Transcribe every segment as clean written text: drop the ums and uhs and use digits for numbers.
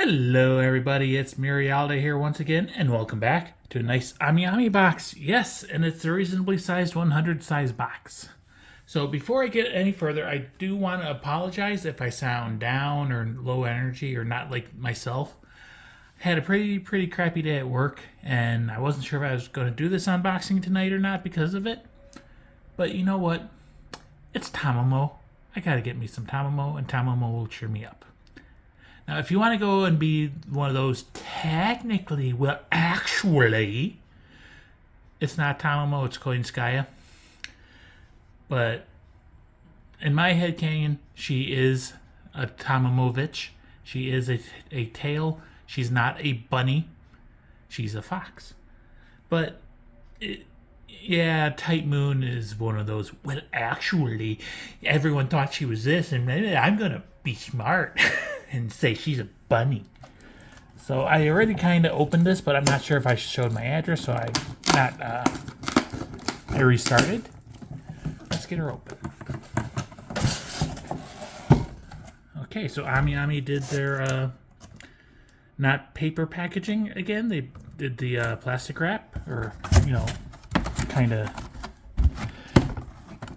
Hello everybody, it's Mirialda here once again, and welcome back to a nice Ami box. Yes, and it's a reasonably sized 100 size box. So before I get any further, I do want to apologize if I sound down or low energy or not like myself. I had a pretty crappy day at work, and I wasn't sure if I was going to do this unboxing tonight or not because of it. But you know what? It's Tamamo. I gotta get me some Tamamo, and Tamamo will cheer me up. Now, if you want to go and be one of those technically, well, actually, it's not Tamamo, it's Koyanskaya. But in my head canon, she is a Tamamo Vitch. She is a tail. She's not a bunny. She's a fox. But, yeah, Tight Moon is one of those, well, actually, everyone thought she was this, and I'm going to be smart. And say she's a bunny. So I already kind of opened this, but I'm not sure if I showed my address, so I restarted. Let's get her open. Okay, so Ami did their not paper packaging again. They did the plastic wrap, or kind of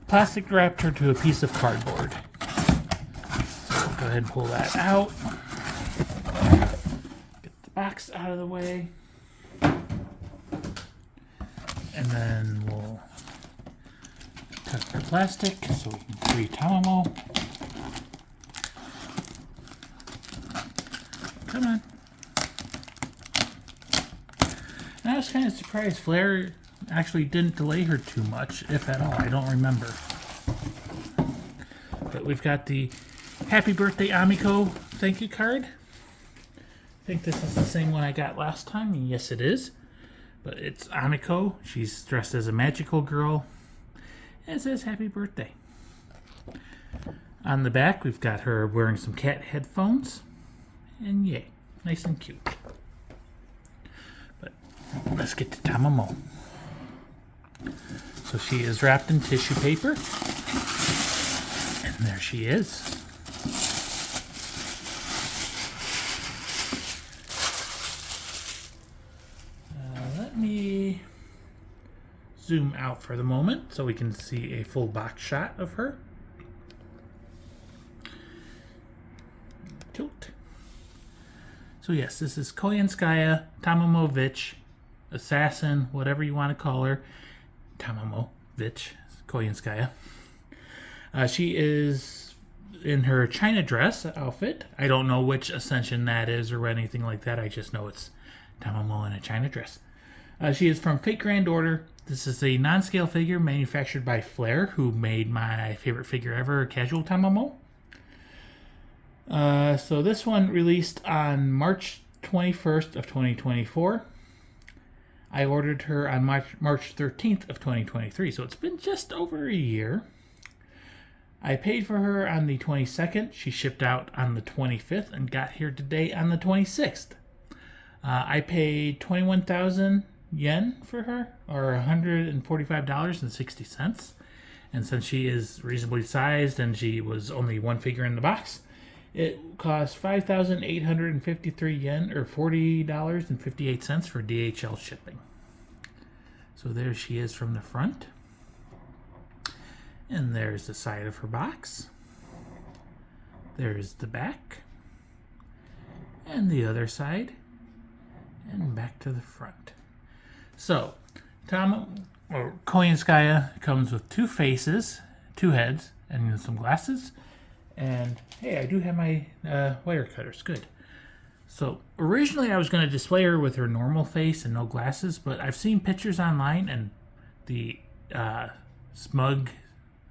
plastic wrapped her to a piece of cardboard. Go ahead and pull that out. Get the box out of the way. And then we'll cut the plastic so we can free Tamamo. Come on. And I was kind of surprised Flair actually didn't delay her too much, if at all. I don't remember. But we've got the Happy Birthday Amiko thank you card. I think this is the same one I got last time, and yes it is. But it's Amiko. She's dressed as a magical girl. And it says happy birthday. On the back we've got her wearing some cat headphones. And yay, nice and cute. But let's get to Tamamo. So she is wrapped in tissue paper. And there she is. Let me zoom out for the moment so we can see a full box shot of her. Tilt. So yes, this is Koyanskaya Tamamo Vitch, assassin, whatever you want to call her. Tamamo Vitch, Koyanskaya. She is in her China dress outfit. I don't know which Ascension that is or anything like that. I just know it's Tamamo in a China dress. She is from Fate Grand Order. This is a non-scale figure manufactured by Flair, who made my favorite figure ever, Casual Tamamo. So this one released on March 21st of 2024. I ordered her on March 13th of 2023, so it's been just over a year. I paid for her on the 22nd. She shipped out on the 25th and got here today on the 26th. I paid 21,000 yen for her, or $145.60. And since she is reasonably sized and she was only one figure in the box, it cost 5,853 yen, or $40.58 for DHL shipping. So there she is from the front. And there's the side of her box. There's the back. And the other side. And back to the front. So, Koyanskaya comes with two faces, two heads, and some glasses. And, hey, I do have my wire cutters. Good. So, originally I was going to display her with her normal face and no glasses, but I've seen pictures online, and the smug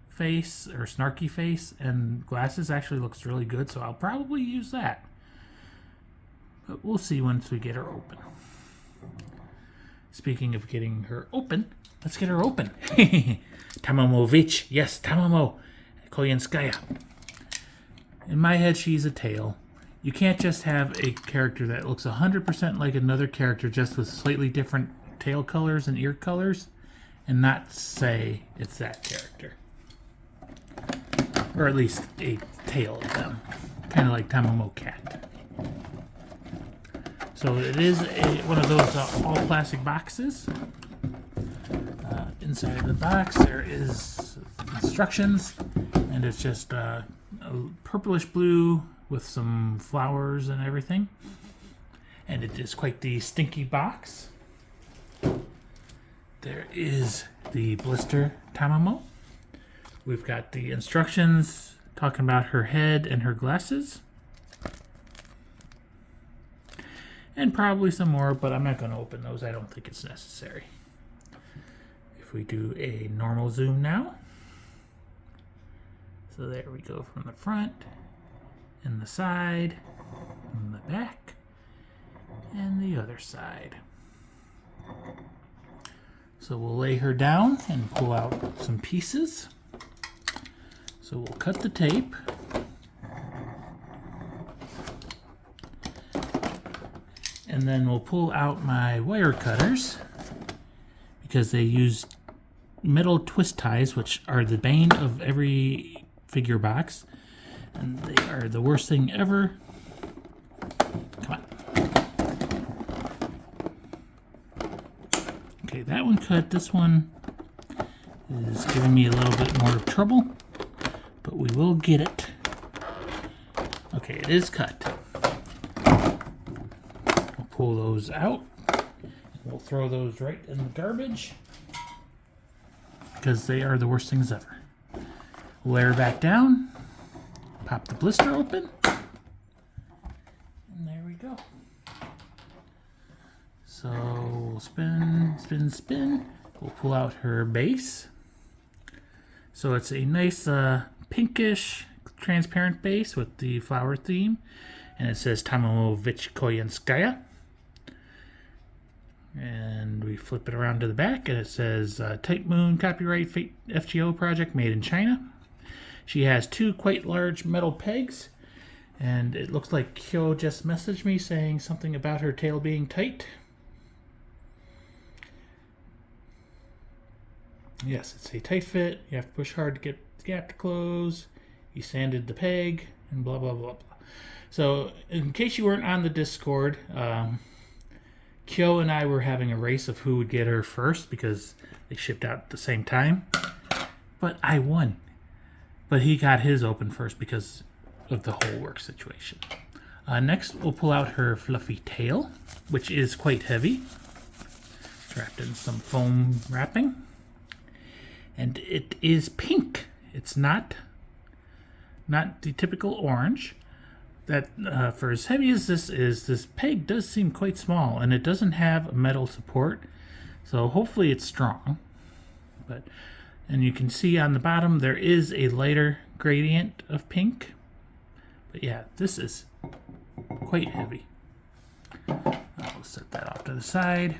face, or snarky face, and glasses actually looks really good, so I'll probably use that. But we'll see once we get her open. Speaking of getting her open, let's get her open. Tamamo Vitch. Yes, Tamamo. Koyanskaya. In my head, she's a tail. You can't just have a character that looks 100% like another character just with slightly different tail colors and ear colors and not say it's that character. Or at least a tail of them. Kind of like Tamamo Cat. So it is one of those all plastic boxes. Inside of the box there is instructions, and it's just a purplish blue with some flowers and everything. And it is quite the stinky box. There is the blister Tamamo. We've got the instructions talking about her head and her glasses. And probably some more, but I'm not going to open those. I don't think it's necessary. If we do a normal zoom now. So there we go from the front, and the side, and the back, and the other side. So we'll lay her down and pull out some pieces. So we'll cut the tape. And then we'll pull out my wire cutters, because they use metal twist ties, which are the bane of every figure box. And they are the worst thing ever. Come on. Okay, that one cut. This one is giving me a little bit more trouble, but we will get it. Okay, it is cut. We'll pull those out. We'll throw those right in the garbage, because they are the worst things ever. Layer back down. Pop the blister open. And there we go. So we'll spin, spin, spin. We'll pull out her base. So it's a nice pinkish transparent base with the flower theme. And it says Tamamo Vitch Koyanskaya. And we flip it around to the back, and it says Type Moon Copyright FGO Project made in China. She has two quite large metal pegs, and it looks like Kyo just messaged me saying something about her tail being tight. Yes, it's a tight fit. You have to push hard to get the gap to close. You sanded the peg, and blah, blah, blah, blah. So, in case you weren't on the Discord, Kyo and I were having a race of who would get her first, because they shipped out at the same time. But I won. But he got his open first because of the whole work situation. Next, we'll pull out her fluffy tail, which is quite heavy. It's wrapped in some foam wrapping. And it is pink. It's not the typical orange. That for as heavy as this is, this peg does seem quite small, and it doesn't have a metal support, so hopefully it's strong. And you can see on the bottom there is a lighter gradient of pink, but yeah, this is quite heavy. I'll set that off to the side.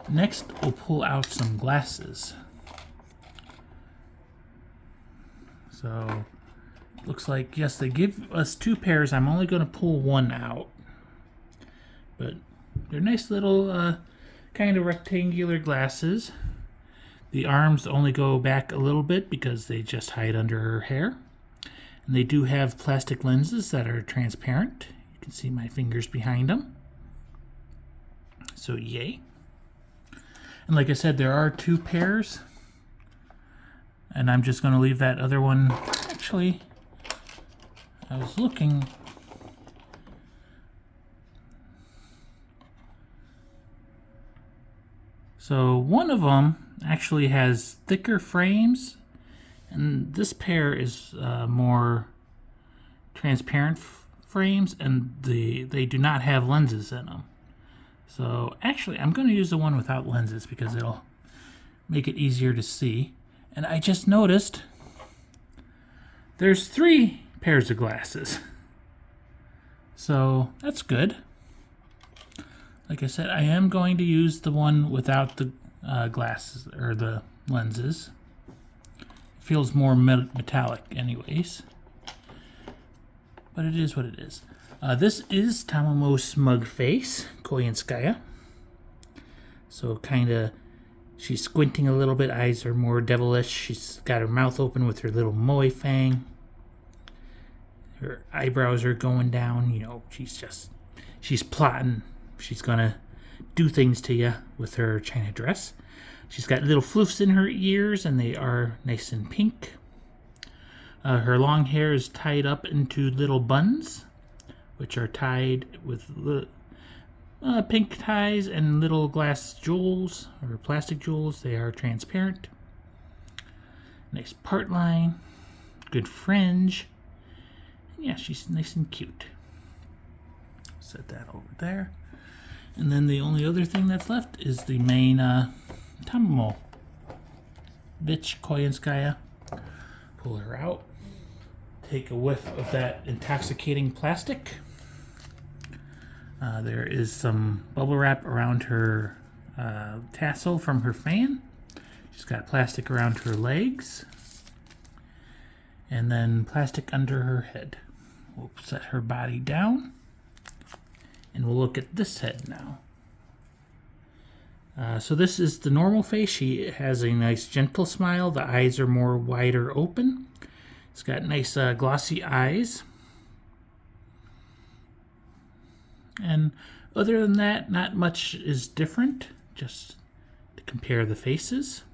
Next, we'll pull out some glasses. So looks like, yes, they give us two pairs. I'm only going to pull one out. But they're nice little kind of rectangular glasses. The arms only go back a little bit because they just hide under her hair. And they do have plastic lenses that are transparent. You can see my fingers behind them. So yay. And like I said, there are two pairs. And I'm just going to leave that other one. Actually, I was looking. So one of them actually has thicker frames, and this pair is more transparent frames, and they do not have lenses in them. So actually, I'm going to use the one without lenses because it'll make it easier to see. And I just noticed there's 3 pairs of glasses. So that's good. Like I said, I am going to use the one without the glasses or the lenses. It feels more metallic anyways. But it is what it is. This is Tamamo Smug Face, Koyanskaya. So kind of, she's squinting a little bit. Eyes are more devilish. She's got her mouth open with her little moe fang. Her eyebrows are going down. You know, she's just she's plotting. She's gonna do things to you with her china dress. She's got little floofs in her ears, and they are nice and pink. Her long hair is tied up into little buns, which are tied with pink ties and little glass jewels, or plastic jewels. They are transparent. Nice part line, good fringe. Yeah, she's nice and cute. Set that over there. And then the only other thing that's left is the main Tamamo Vitch Koyanskaya. Pull her out. Take a whiff of that intoxicating plastic. There is some bubble wrap around her tassel from her fan. She's got plastic around her legs. And then plastic under her head. We'll set her body down. And we'll look at this head now. So this is the normal face. She has a nice gentle smile. The eyes are more wider open. It's got nice glossy eyes. And other than that, not much is different. Just to compare the faces.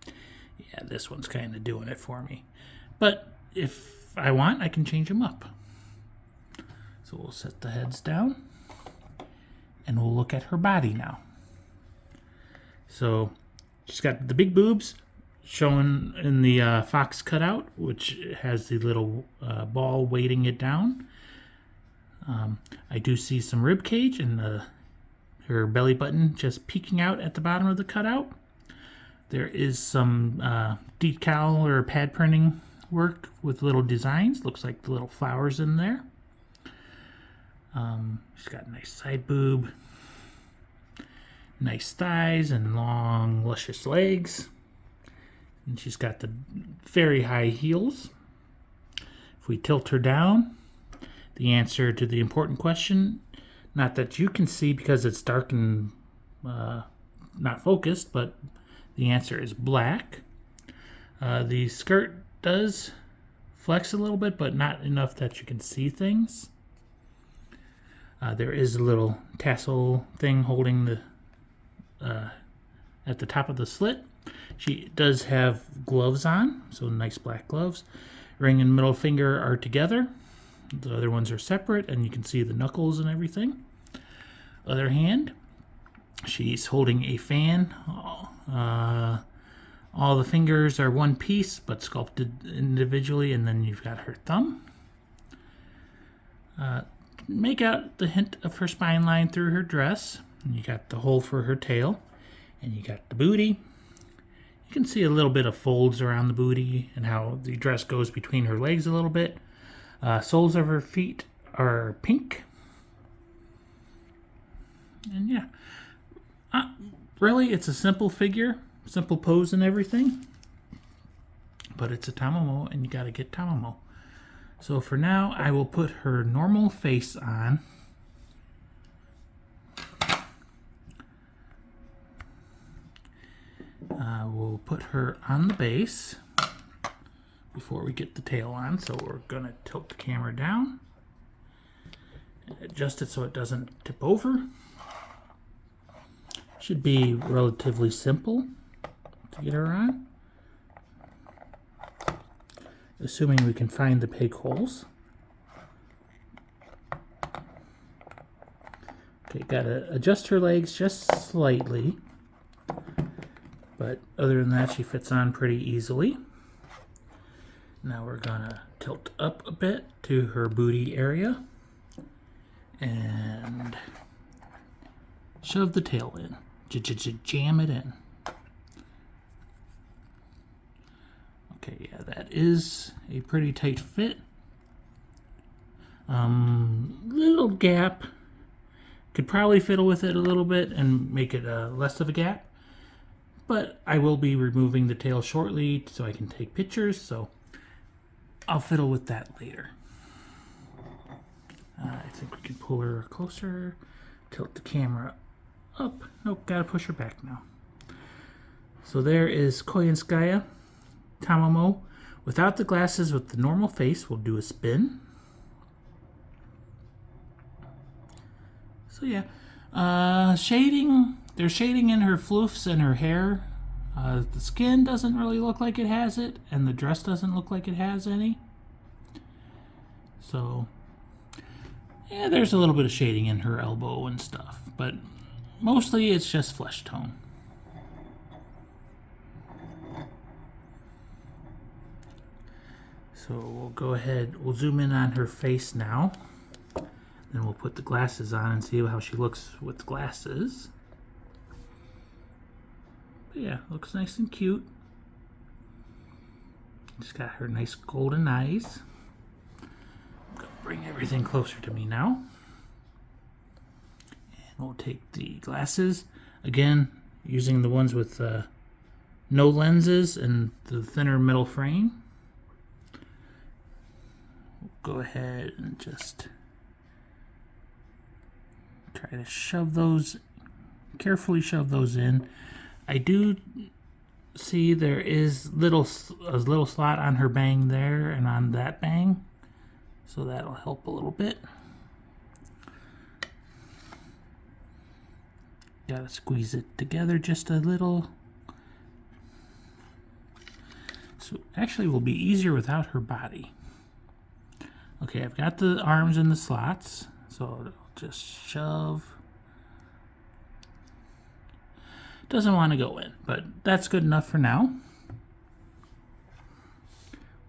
Yeah, this one's kind of doing it for me. But if I want, I can change them up. So we'll set the heads down. And we'll look at her body now. So she's got the big boobs shown in the fox cutout, which has the little ball weighting it down. I do see some rib cage and her belly button just peeking out at the bottom of the cutout. There is some decal or pad printing work with little designs. Looks like the little flowers in there. She's got a nice side boob, nice thighs, and long, luscious legs. And she's got the very high heels. If we tilt her down, the answer to the important question, not that you can see because it's dark and not focused, but the answer is black. The skirt does flex a little bit, but not enough that you can see things. There is a little tassel thing holding the at the top of the slit. She does have gloves on, so nice black gloves. Ring and middle finger are together. The other ones are separate, and you can see the knuckles and everything. Other hand, she's holding a fan. All the fingers are one piece, but sculpted individually, and then you've got her thumb. Make out the hint of her spine line through her dress. And you got the hole for her tail. And you got the booty. You can see a little bit of folds around the booty and how the dress goes between her legs a little bit. Soles of her feet are pink. And yeah, really it's a simple figure, simple pose and everything. But it's a Tamamo, and you gotta get Tamamo. So for now, I will put her normal face on. We'll put her on the base before we get the tail on. So we're gonna tilt the camera down, adjust it so it doesn't tip over. Should be relatively simple to get her on, assuming we can find the peg holes. Okay, gotta adjust her legs just slightly, but other than that, she fits on pretty easily. Now we're gonna tilt up a bit to her booty area and shove the tail in. Jam it in. Okay, yeah, that is a pretty tight fit. Little gap. Could probably fiddle with it a little bit and make it less of a gap. But I will be removing the tail shortly so I can take pictures, so I'll fiddle with that later. I think we can pull her closer, tilt the camera up. Nope, gotta push her back now. So there is Koyanskaya Tamamo without the glasses. With the normal face, we'll do a spin. So yeah, shading. There's shading in her floofs and her hair. The skin doesn't really look like it has it, and the dress doesn't look like it has any. So yeah, there's a little bit of shading in her elbow and stuff, but mostly it's just flesh tone. So we'll go ahead, we'll zoom in on her face now. Then we'll put the glasses on and see how she looks with glasses. But yeah, looks nice and cute. She's got her nice golden eyes. I'm gonna bring everything closer to me now. And we'll take the glasses. Again, using the ones with no lenses and the thinner metal frame. We'll go ahead and just try to shove those, carefully shove those in. I do see there is a little slot on her bang there and on that bang, so that'll help a little bit. Gotta squeeze it together just a little. So actually will be easier without her body. Okay, I've got the arms in the slots, so I'll just shove. Doesn't want to go in, but that's good enough for now.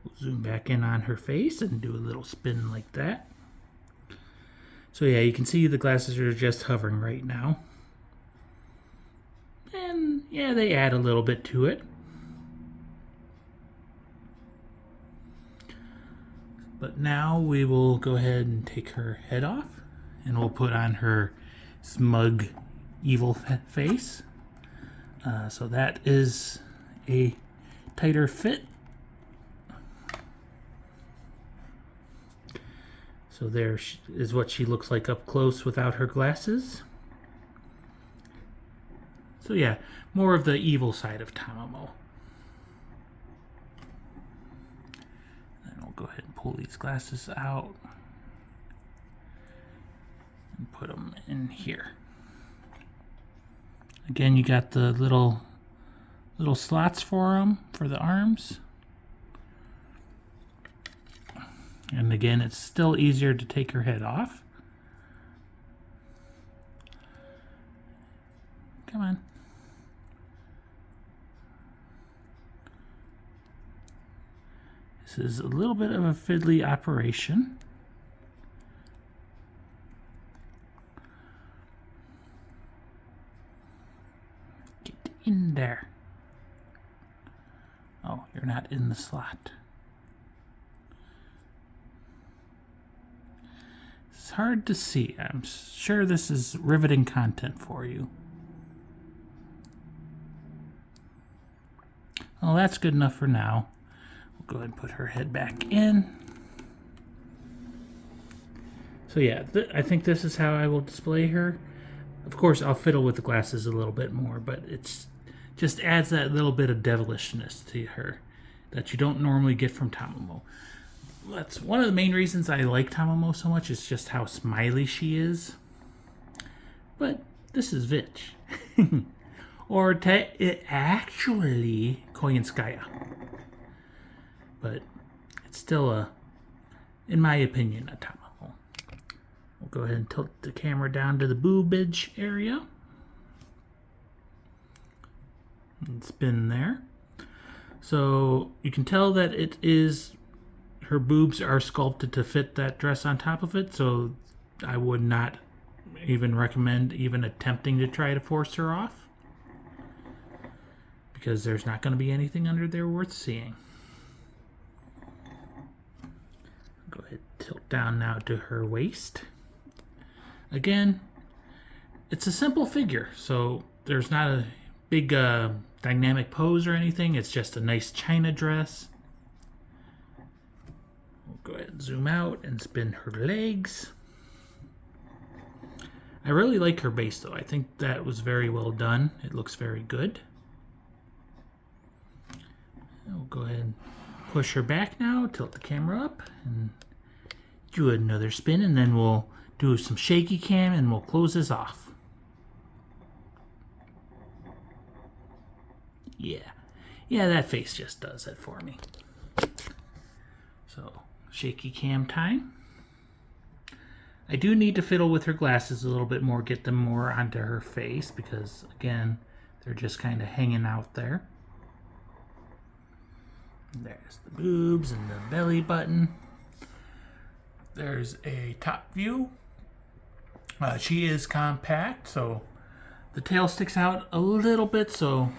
We'll zoom back in on her face and do a little spin like that. So yeah, you can see the glasses are just hovering right now. And yeah, they add a little bit to it. But now we will go ahead and take her head off, and we'll put on her smug, evil face. So that is a tighter fit. So there is what she looks like up close without her glasses. So yeah, more of the evil side of Tamamo. Go ahead and pull these glasses out and put them in here. Again, you got the little slots for them for the arms. And again, it's still easier to take her head off. Come on. This is a little bit of a fiddly operation. Get in there. Oh, you're not in the slot. It's hard to see. I'm sure this is riveting content for you. Well, that's good enough for now. Go ahead and put her head back in. So yeah, I think this is how I will display her. Of course, I'll fiddle with the glasses a little bit more, but it's just adds that little bit of devilishness to her that you don't normally get from Tamamo. That's one of the main reasons I like Tamamo so much, is just how smiley she is. But this is Vitch. Or actually Koyanskaya. But it's still in my opinion, a Tamamo. We'll go ahead and tilt the camera down to the boobage area. And spin there. So you can tell that her boobs are sculpted to fit that dress on top of it, so I would not even recommend even attempting to try to force her off, because there's not going to be anything under there worth seeing. Go ahead, tilt down now to her waist. Again, it's a simple figure, so there's not a big dynamic pose or anything. It's just a nice china dress. We'll go ahead and zoom out and spin her legs. I really like her base though. I think that was very well done. It looks very good. We'll go ahead and push her back now, tilt the camera up, and do another spin, and then we'll do some shaky cam and we'll close this off. Yeah, that face just does it for me. So, shaky cam time. I do need to fiddle with her glasses a little bit more, get them more onto her face because, again, they're just kind of hanging out there. There's the boobs and the belly button. There's a top view. She is compact, so the tail sticks out a little bit, so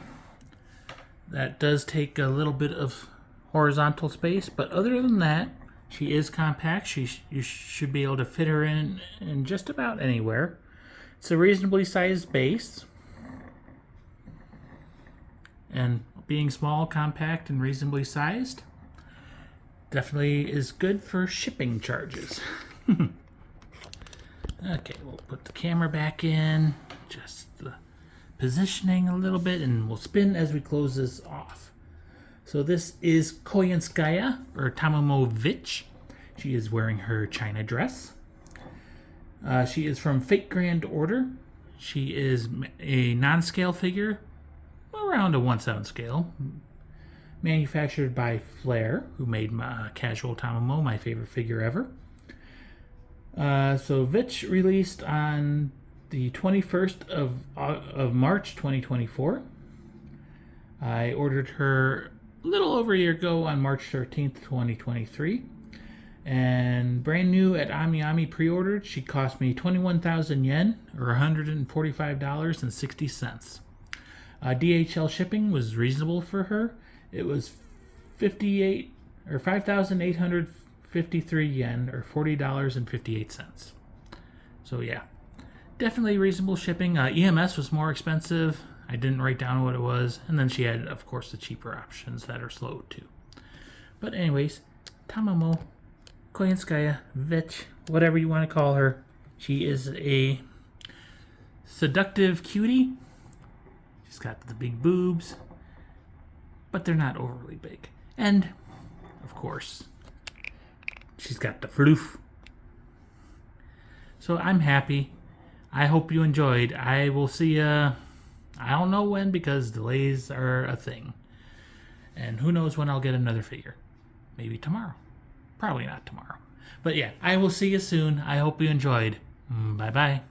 that does take a little bit of horizontal space. But other than that, she is compact. You should be able to fit her in just about anywhere. It's a reasonably sized base. And being small, compact, and reasonably sized definitely is good for shipping charges. Okay, we'll put the camera back in, just the positioning a little bit, and we'll spin as we close this off. So this is Koyanskaya, or Tamamo Vitch. She is wearing her China dress. She is from Fate Grand Order. She is a non-scale figure, around a 1/7 scale, manufactured by Flair, who made my Casual Tamamo, my favorite figure ever. So Vitch released on the 21st of March 2024. I ordered her a little over a year ago on March 13th, 2023. And brand new at AmiAmi pre-ordered, she cost me 21,000 yen, or $145.60. DHL shipping was reasonable for her. It was 5,853 yen, or $40.58. So yeah, definitely reasonable shipping. EMS was more expensive. I didn't write down what it was. And then she had, of course, the cheaper options that are slow too. But anyways, Tamamo, Koyanskaya, Vitch, whatever you want to call her. She is a seductive cutie. She's got the big boobs, but they're not overly big. And, of course, she's got the floof. So I'm happy. I hope you enjoyed. I will see ya, I don't know when, because delays are a thing. And who knows when I'll get another figure. Maybe tomorrow. Probably not tomorrow. But yeah, I will see you soon. I hope you enjoyed. Bye-bye.